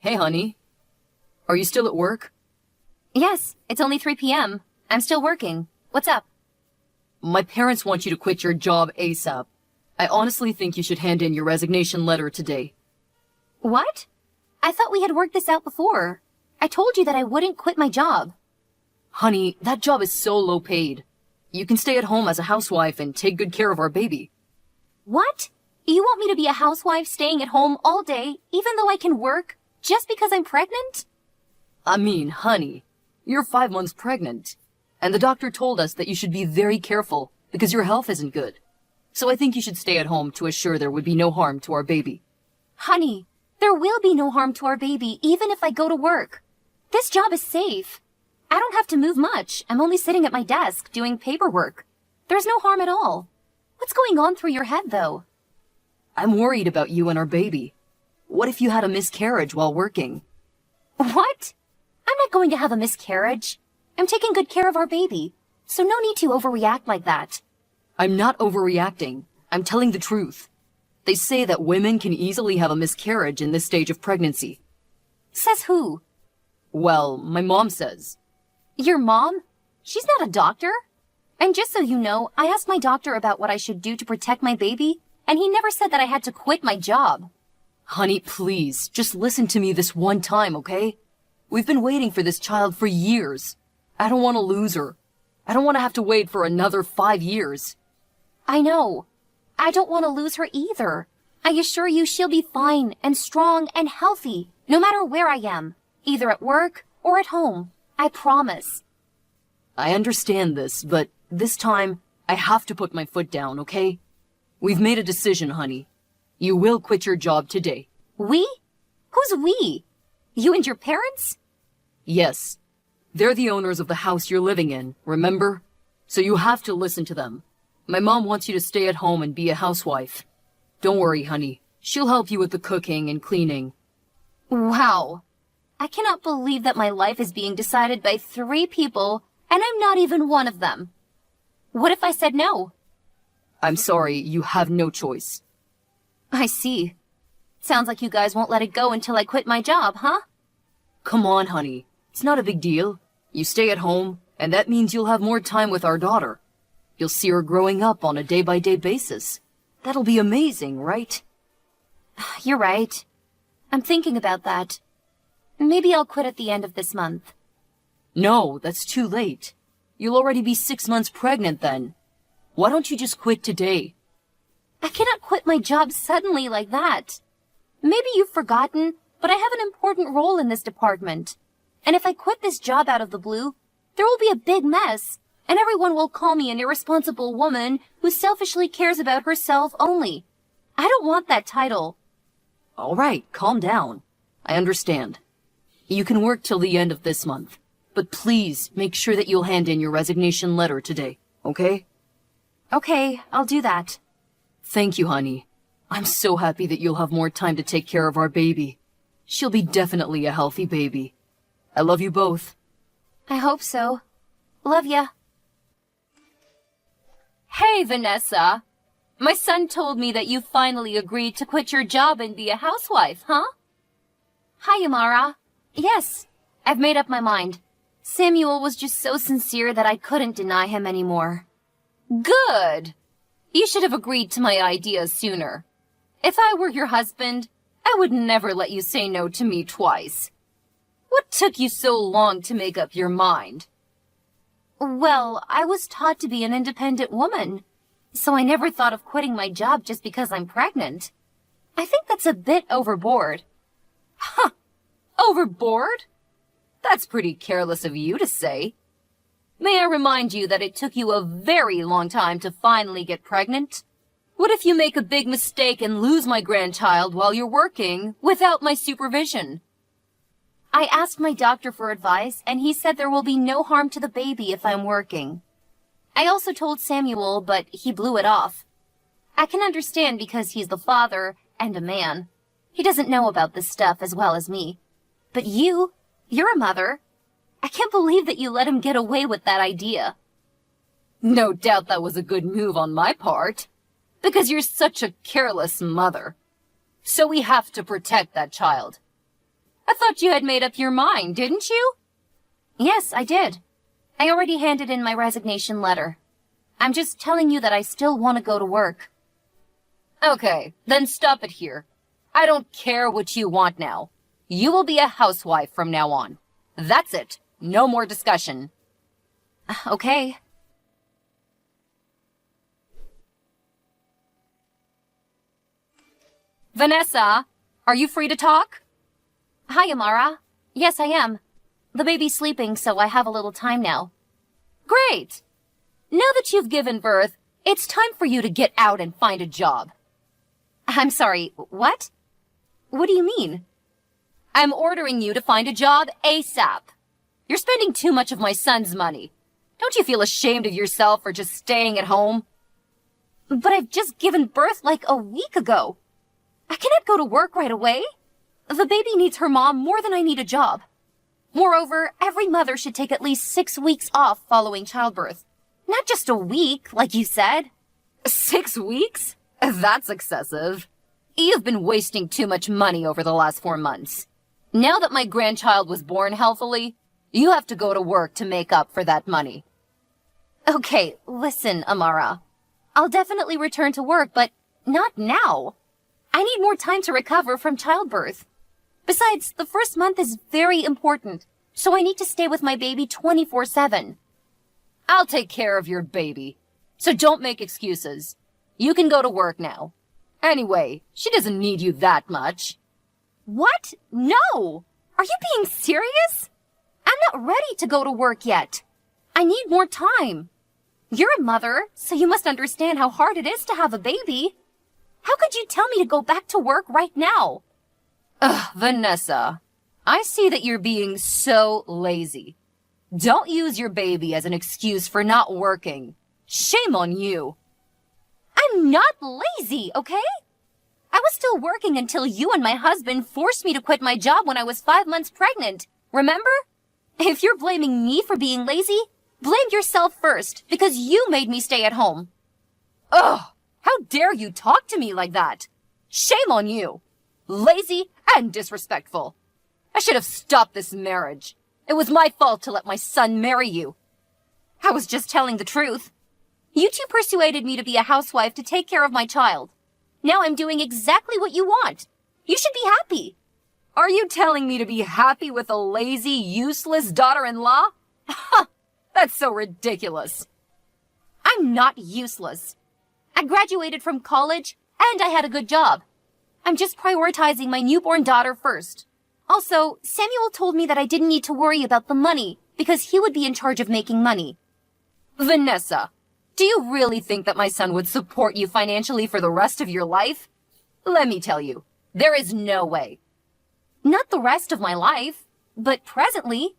Hey, honey. Are you still at work? Yes, it's only 3 p.m. I'm still working. What's up? My parents want you to quit your job ASAP. I honestly think you should hand in your resignation letter today. What? I thought we had worked this out before. I told you that I wouldn't quit my job. Honey, that job is so low paid. You can stay at home as a housewife and take good care of our baby. What? You want me to be a housewife staying at home all day, even though I can work, just because I'm pregnant? I mean, honey, you're 5 months pregnant. And the doctor told us that you should be very careful because your health isn't good. So I think you should stay at home to assure there would be no harm to our baby. Honey, there will be no harm to our baby even if I go to work. This job is safe. I don't have to move much. I'm only sitting at my desk doing paperwork. There's no harm at all. What's going on through your head, though? I'm worried about you and our baby. What if you had a miscarriage while working? What? I'm not going to have a miscarriage. I'm taking good care of our baby, so no need to overreact like that. I'm not overreacting. I'm telling the truth. They say that women can easily have a miscarriage in this stage of pregnancy. Says who? Well, my mom says. Your mom? She's not a doctor. And just so you know, I asked my doctor about what I should do to protect my baby, and he never said that I had to quit my job. Honey, please, just listen to me this one time, okay? We've been waiting for this child for years. I don't want to lose her. I don't want to have to wait for another 5 years. I know. I don't want to lose her either. I assure you she'll be fine and strong and healthy, no matter where I am, either at work or at home. I promise. I understand this, but this time, I have to put my foot down, okay? We've made a decision, honey. You will quit your job today. We? Who's we? You and your parents? Yes. They're the owners of the house you're living in, remember? So you have to listen to them. My mom wants you to stay at home and be a housewife. Don't worry, honey. She'll help you with the cooking and cleaning. Wow. I cannot believe that my life is being decided by 3 people, and I'm not even one of them. What if I said no? I'm sorry, you have no choice. I see. Sounds like you guys won't let it go until I quit my job, huh? Come on, honey. It's not a big deal. You stay at home, and that means you'll have more time with our daughter. You'll see her growing up on a day-by-day basis. That'll be amazing, right? You're right. I'm thinking about that. Maybe I'll quit at the end of this month. No, that's too late. You'll already be 6 months pregnant then. Why don't you just quit today? I cannot quit my job suddenly like that. Maybe you've forgotten, but I have an important role in this department. And if I quit this job out of the blue, there will be a big mess, and everyone will call me an irresponsible woman who selfishly cares about herself only. I don't want that title. All right, calm down. I understand. You can work till the end of this month, but please make sure that you'll hand in your resignation letter today, okay? Okay, I'll do that. Thank you, honey. I'm so happy that you'll have more time to take care of our baby. She'll be definitely a healthy baby. I love you both. I hope so. Love ya. Hey, Vanessa. My son told me that you finally agreed to quit your job and be a housewife, huh? Hi, Amara. Yes, I've made up my mind. Samuel was just so sincere that I couldn't deny him anymore. Good! You should have agreed to my ideas sooner. If I were your husband, I would never let you say no to me twice. What took you so long to make up your mind? Well, I was taught to be an independent woman, so I never thought of quitting my job just because I'm pregnant. I think that's a bit overboard. Huh! Overboard? That's pretty careless of you to say. May I remind you that it took you a very long time to finally get pregnant? What if you make a big mistake and lose my grandchild while you're working without my supervision? I asked my doctor for advice, and he said there will be no harm to the baby if I'm working. I also told Samuel, but he blew it off. I can understand because he's the father and a man. He doesn't know about this stuff as well as me. But you're a mother. I can't believe that you let him get away with that idea. No doubt that was a good move on my part, because you're such a careless mother. So we have to protect that child. I thought you had made up your mind, didn't you? Yes, I did. I already handed in my resignation letter. I'm just telling you that I still want to go to work. Okay, then stop it here. I don't care what you want now. You will be a housewife from now on. That's it. No more discussion. Okay. Vanessa, are you free to talk? Hi, Amara. Yes, I am. The baby's sleeping, so I have a little time now. Great! Now that you've given birth, it's time for you to get out and find a job. I'm sorry, what? What do you mean? I'm ordering you to find a job ASAP. You're spending too much of my son's money. Don't you feel ashamed of yourself for just staying at home? But I've just given birth like a week ago. I cannot go to work right away. The baby needs her mom more than I need a job. Moreover, every mother should take at least 6 weeks off following childbirth. Not just a week, like you said. 6 weeks? That's excessive. You've been wasting too much money over the last 4 months. Now that my grandchild was born healthily, you have to go to work to make up for that money. Okay, listen, Amara. I'll definitely return to work, but not now. I need more time to recover from childbirth. Besides, the first month is very important, so I need to stay with my baby 24/7. I'll take care of your baby, so don't make excuses. You can go to work now. Anyway, she doesn't need you that much. What? No! Are you being serious? I'm not ready to go to work yet. I need more time. You're a mother, so you must understand how hard it is to have a baby. How could you tell me to go back to work right now? Ugh, Vanessa, I see that you're being so lazy. Don't use your baby as an excuse for not working. Shame on you. I'm not lazy, okay? I was still working until you and my husband forced me to quit my job when I was 5 months pregnant. Remember? If you're blaming me for being lazy, blame yourself first, because you made me stay at home. Ugh! How dare you talk to me like that? Shame on you. Lazy and disrespectful. I should have stopped this marriage. It was my fault to let my son marry you. I was just telling the truth. You two persuaded me to be a housewife to take care of my child. Now I'm doing exactly what you want. You should be happy. Are you telling me to be happy with a lazy, useless daughter-in-law? Ha! That's so ridiculous. I'm not useless. I graduated from college, and I had a good job. I'm just prioritizing my newborn daughter first. Also, Samuel told me that I didn't need to worry about the money, because he would be in charge of making money. Vanessa, do you really think that my son would support you financially for the rest of your life? Let me tell you, there is no way. Not the rest of my life, but presently.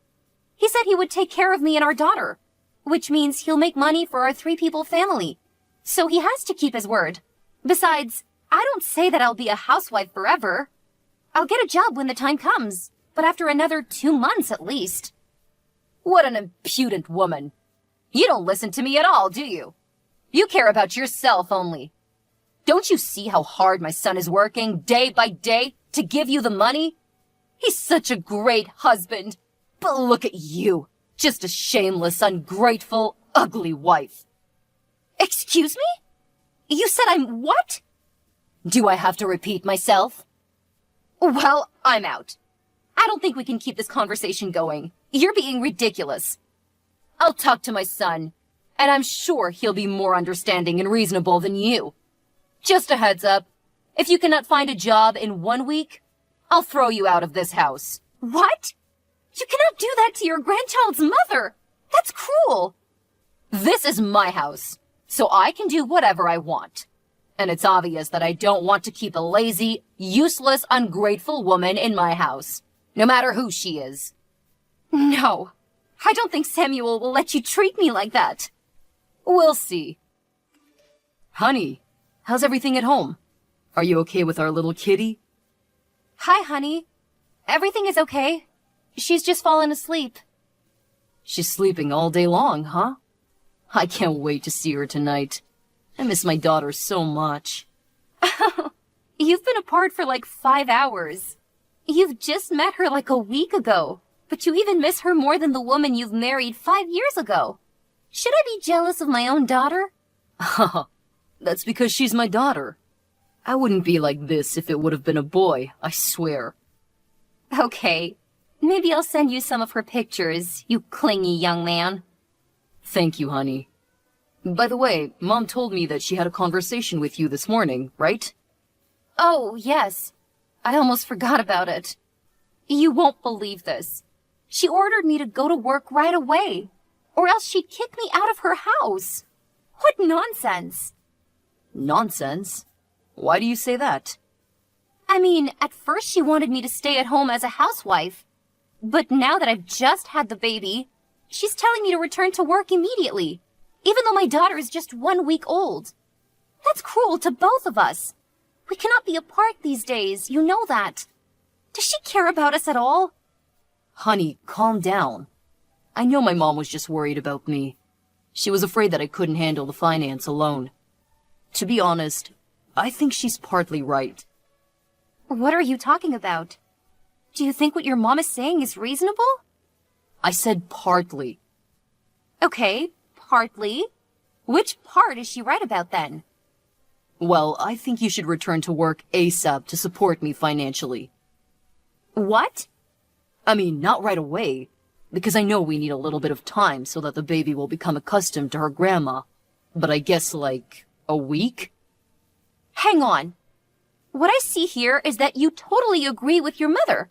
He said he would take care of me and our daughter, which means he'll make money for our 3-people family. So he has to keep his word. Besides, I don't say that I'll be a housewife forever. I'll get a job when the time comes, but after another 2 months at least. What an impudent woman. You don't listen to me at all, do you? You care about yourself only. Don't you see how hard my son is working day by day to give you the money? He's such a great husband. But look at you, just a shameless, ungrateful, ugly wife. Excuse me? You said I'm what? Do I have to repeat myself? Well, I'm out. I don't think we can keep this conversation going. You're being ridiculous. I'll talk to my son, and I'm sure he'll be more understanding and reasonable than you. Just a heads up, if you cannot find a job in 1 week, I'll throw you out of this house. What? You cannot do that to your grandchild's mother. That's cruel. This is my house, so I can do whatever I want. And it's obvious that I don't want to keep a lazy, useless, ungrateful woman in my house, no matter who she is. No, I don't think Samuel will let you treat me like that. We'll see. Honey, how's everything at home? Are you okay with our little kitty? Hi, honey. Everything is okay. She's just fallen asleep. She's sleeping all day long, huh? I can't wait to see her tonight. I miss my daughter so much. You've been apart for like 5 hours. You've just met her like a week ago, but you even miss her more than the woman you've married 5 years ago. Should I be jealous of my own daughter? That's because she's my daughter. I wouldn't be like this if it would have been a boy, I swear. Okay, maybe I'll send you some of her pictures, you clingy young man. Thank you, honey. By the way, Mom told me that she had a conversation with you this morning, right? Oh, yes. I almost forgot about it. You won't believe this. She ordered me to go to work right away, or else she'd kick me out of her house. What nonsense. Nonsense? Why do you say that? I mean, at first she wanted me to stay at home as a housewife. But now that I've just had the baby, she's telling me to return to work immediately, even though my daughter is just 1 week old. That's cruel to both of us. We cannot be apart these days, you know that. Does she care about us at all? Honey, calm down. I know my mom was just worried about me. She was afraid that I couldn't handle the finance alone. To be honest, I think she's partly right. What are you talking about? Do you think what your mom is saying is reasonable? I said partly. Okay, partly. Which part is she right about then? Well, I think you should return to work ASAP to support me financially. What? I mean, not right away, because I know we need a little bit of time so that the baby will become accustomed to her grandma. But I guess like a week? Hang on. What I see here is that you totally agree with your mother.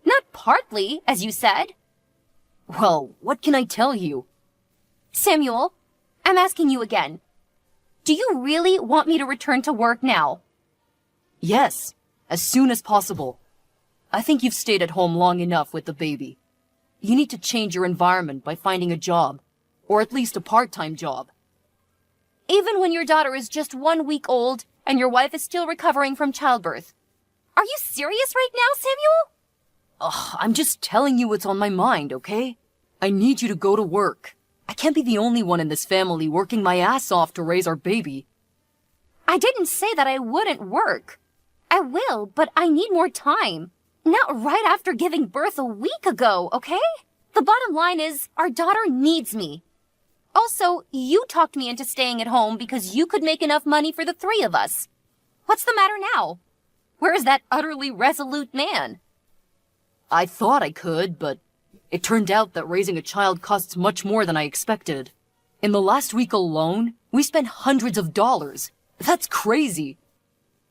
Not partly, as you said. Well, what can I tell you? Samuel, I'm asking you again. Do you really want me to return to work now? Yes, as soon as possible. I think you've stayed at home long enough with the baby. You need to change your environment by finding a job, or at least a part-time job. Even when your daughter is just 1 week old and your wife is still recovering from childbirth. Are you serious right now, Samuel? Ugh, I'm just telling you what's on my mind, okay? I need you to go to work. I can't be the only one in this family working my ass off to raise our baby. I didn't say that I wouldn't work. I will, but I need more time. Not right after giving birth a week ago, okay? The bottom line is, our daughter needs me. Also, you talked me into staying at home because you could make enough money for the 3 of us. What's the matter now? Where is that utterly resolute man? I thought I could, but it turned out that raising a child costs much more than I expected. In the last week alone, we spent hundreds of dollars. That's crazy.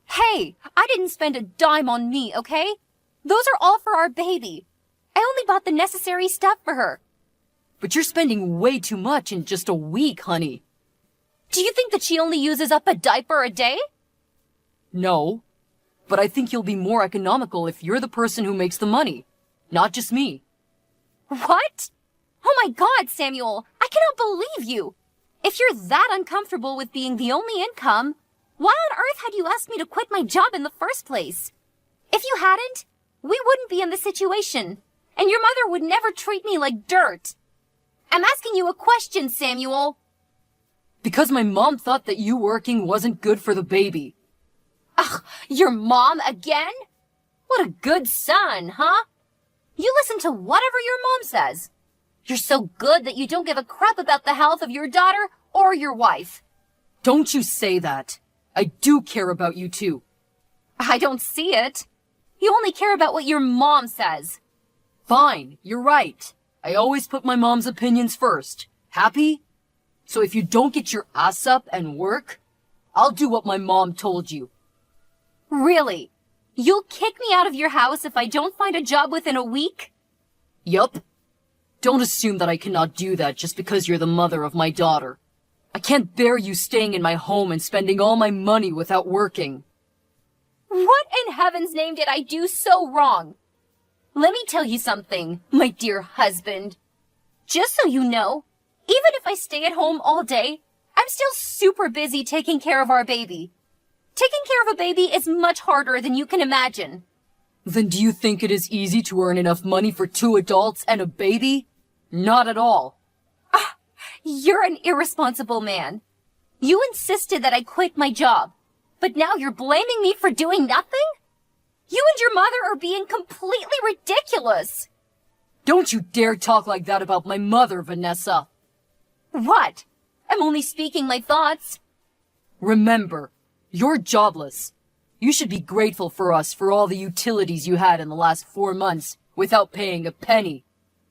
Hey, I didn't spend a dime on me, okay? Those are all for our baby. I only bought the necessary stuff for her. But you're spending way too much in just a week, honey. Do you think that she only uses up a diaper a day? No, but I think you'll be more economical if you're the person who makes the money, not just me. What? Oh my God, Samuel, I cannot believe you. If you're that uncomfortable with being the only income, why on earth had you asked me to quit my job in the first place? If you hadn't, we wouldn't be in this situation, and your mother would never treat me like dirt. I'm asking you a question, Samuel. Because my mom thought that you working wasn't good for the baby. Ugh, your mom again? What a good son, huh? You listen to whatever your mom says. You're so good that you don't give a crap about the health of your daughter or your wife. Don't you say that. I do care about you too. I don't see it. You only care about what your mom says. Fine, you're right. I always put my mom's opinions first. Happy? So if you don't get your ass up and work, I'll do what my mom told you. Really? You'll kick me out of your house if I don't find a job within a week? Yup. Don't assume that I cannot do that just because you're the mother of my daughter. I can't bear you staying in my home and spending all my money without working. What in heaven's name did I do so wrong? Let me tell you something, my dear husband. Just so you know, even if I stay at home all day, I'm still super busy taking care of our baby. Taking care of a baby is much harder than you can imagine. Then do you think it is easy to earn enough money for 2 adults and a baby? Not at all. You're an irresponsible man. You insisted that I quit my job, but now you're blaming me for doing nothing? You and your mother are being completely ridiculous. Don't you dare talk like that about my mother, Vanessa. What? I'm only speaking my thoughts. Remember, you're jobless. You should be grateful for us for all the utilities you had in the last 4 months without paying a penny.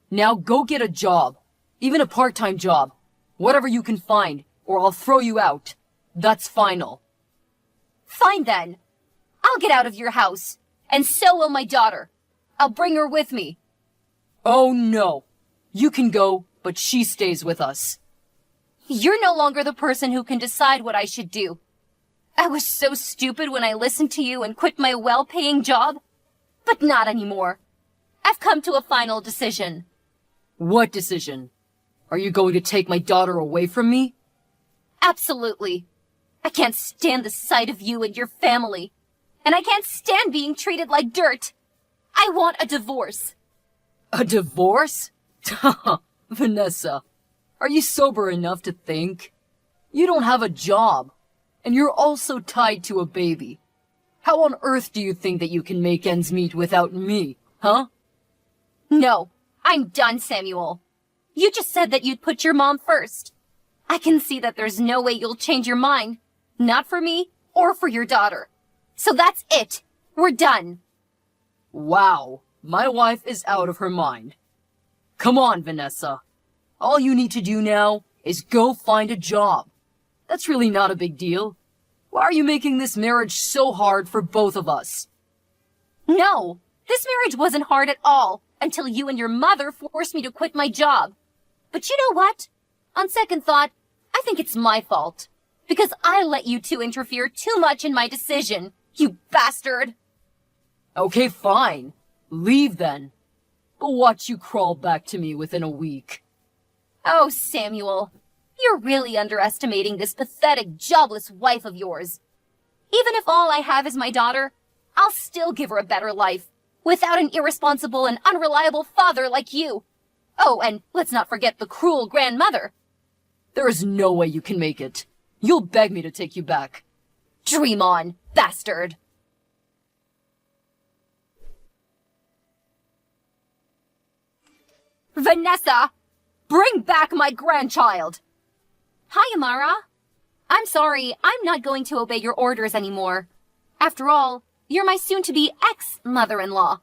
Now go get a job, even a part-time job, whatever you can find, or I'll throw you out. That's final. Fine then. I'll get out of your house, and so will my daughter. I'll bring her with me. Oh no. You can go, but she stays with us. You're no longer the person who can decide what I should do. I was so stupid when I listened to you and quit my well-paying job. But not anymore. I've come to a final decision. What decision? Are you going to take my daughter away from me? Absolutely. I can't stand the sight of you and your family. And I can't stand being treated like dirt. I want a divorce. A divorce? Vanessa, are you sober enough to think? You don't have a job. And you're also tied to a baby. How on earth do you think that you can make ends meet without me, huh? No, I'm done, Samuel. You just said that you'd put your mom first. I can see that there's no way you'll change your mind. Not for me or for your daughter. So that's it. We're done. Wow, my wife is out of her mind. Come on, Vanessa. All you need to do now is go find a job. That's really not a big deal. Why are you making this marriage so hard for both of us? No, this marriage wasn't hard at all until you and your mother forced me to quit my job. But you know what? On second thought, I think it's my fault. Because I let you two interfere too much in my decision, you bastard. Okay, fine. Leave then. But watch you crawl back to me within a week. Oh, Samuel. You're really underestimating this pathetic, jobless wife of yours. Even if all I have is my daughter, I'll still give her a better life, without an irresponsible and unreliable father like you. Oh, and let's not forget the cruel grandmother. There is no way you can make it. You'll beg me to take you back. Dream on, bastard. Vanessa, bring back my grandchild. Hi, Amara. I'm sorry, I'm not going to obey your orders anymore. After all, you're my soon-to-be ex-mother-in-law.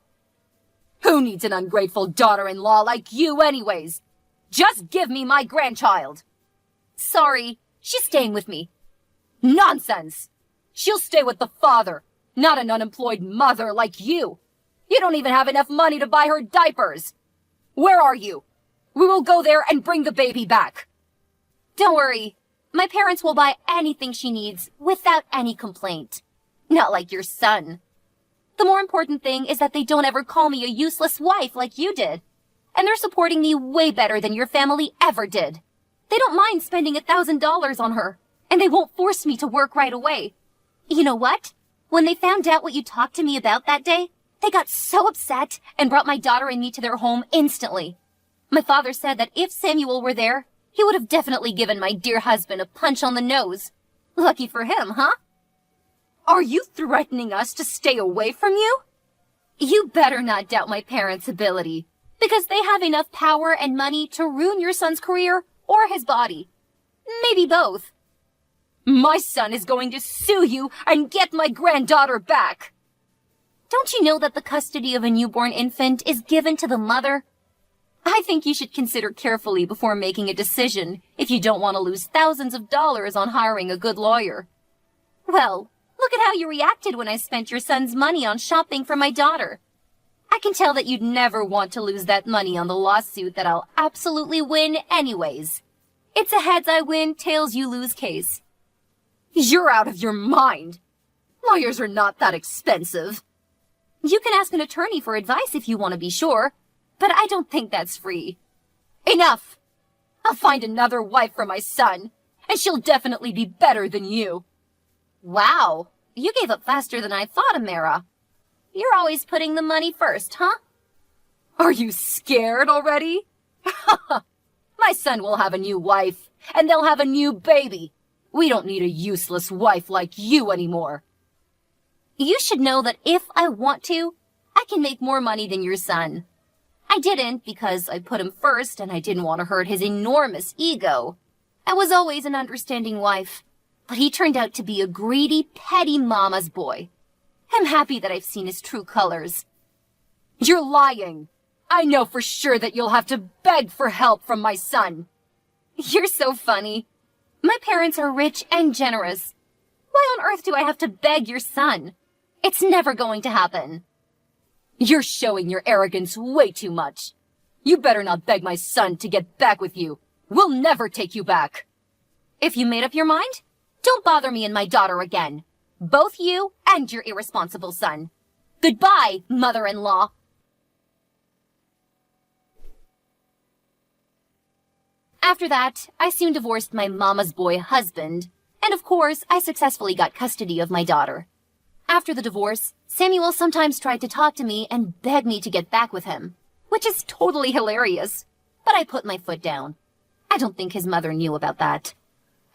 Who needs an ungrateful daughter-in-law like you anyways? Just give me my grandchild. Sorry, she's staying with me. Nonsense! She'll stay with the father, not an unemployed mother like you. You don't even have enough money to buy her diapers. Where are you? We will go there and bring the baby back. Don't worry. My parents will buy anything she needs without any complaint. Not like your son. The more important thing is that they don't ever call me a useless wife like you did. And they're supporting me way better than your family ever did. They don't mind spending $1,000 on her. And they won't force me to work right away. You know what? When they found out what you talked to me about that day, they got so upset and brought my daughter and me to their home instantly. My father said that if Samuel were there, he would have definitely given my dear husband a punch on the nose. Lucky for him, huh? Are you threatening us to stay away from you? You better not doubt my parents' ability, because they have enough power and money to ruin your son's career or his body. Maybe both. My son is going to sue you and get my granddaughter back. Don't you know that the custody of a newborn infant is given to the mother? I think you should consider carefully before making a decision if you don't want to lose thousands of dollars on hiring a good lawyer. Well, look at how you reacted when I spent your son's money on shopping for my daughter. I can tell that you'd never want to lose that money on the lawsuit that I'll absolutely win anyways. It's a heads I win, tails you lose case. You're out of your mind. Lawyers are not that expensive. You can ask an attorney for advice if you want to be sure. But I don't think that's free. Enough! I'll find another wife for my son, and she'll definitely be better than you. Wow, you gave up faster than I thought, Amara. You're always putting the money first, huh? Are you scared already? My son will have a new wife, and they'll have a new baby. We don't need a useless wife like you anymore. You should know that if I want to, I can make more money than your son. I didn't because I put him first and I didn't want to hurt his enormous ego. I was always an understanding wife, but he turned out to be a greedy, petty mama's boy. I'm happy that I've seen his true colors. You're lying. I know for sure that you'll have to beg for help from my son. You're so funny. My parents are rich and generous. Why on earth do I have to beg your son? It's never going to happen. You're showing your arrogance way too much. You better not beg my son to get back with you. We'll never take you back. If you made up your mind, don't bother me and my daughter again. Both you and your irresponsible son. Goodbye, mother-in-law. After that, I soon divorced my mama's boy husband, and of course, I successfully got custody of my daughter. After the divorce, Samuel sometimes tried to talk to me and beg me to get back with him, which is totally hilarious. But I put my foot down. I don't think his mother knew about that.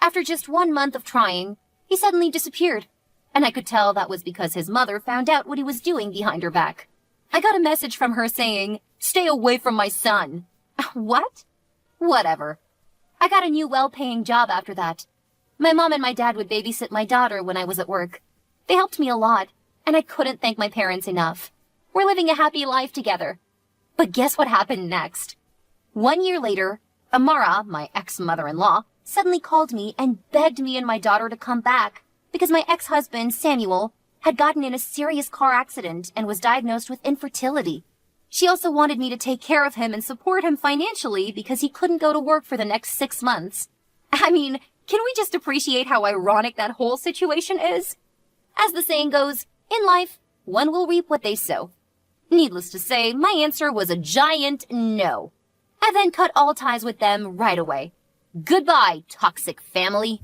After just 1 month of trying, he suddenly disappeared, and I could tell that was because his mother found out what he was doing behind her back. I got a message from her saying, "Stay away from my son." What? Whatever. I got a new well-paying job after that. My mom and my dad would babysit my daughter when I was at work. They helped me a lot, and I couldn't thank my parents enough. We're living a happy life together. But guess what happened next? 1 year later, Amara, my ex-mother-in-law, suddenly called me and begged me and my daughter to come back because my ex-husband, Samuel, had gotten in a serious car accident and was diagnosed with infertility. She also wanted me to take care of him and support him financially because he couldn't go to work for the next 6 months. I mean, can we just appreciate how ironic that whole situation is? As the saying goes, in life, one will reap what they sow. Needless to say, my answer was a giant no. I then cut all ties with them right away. Goodbye, toxic family.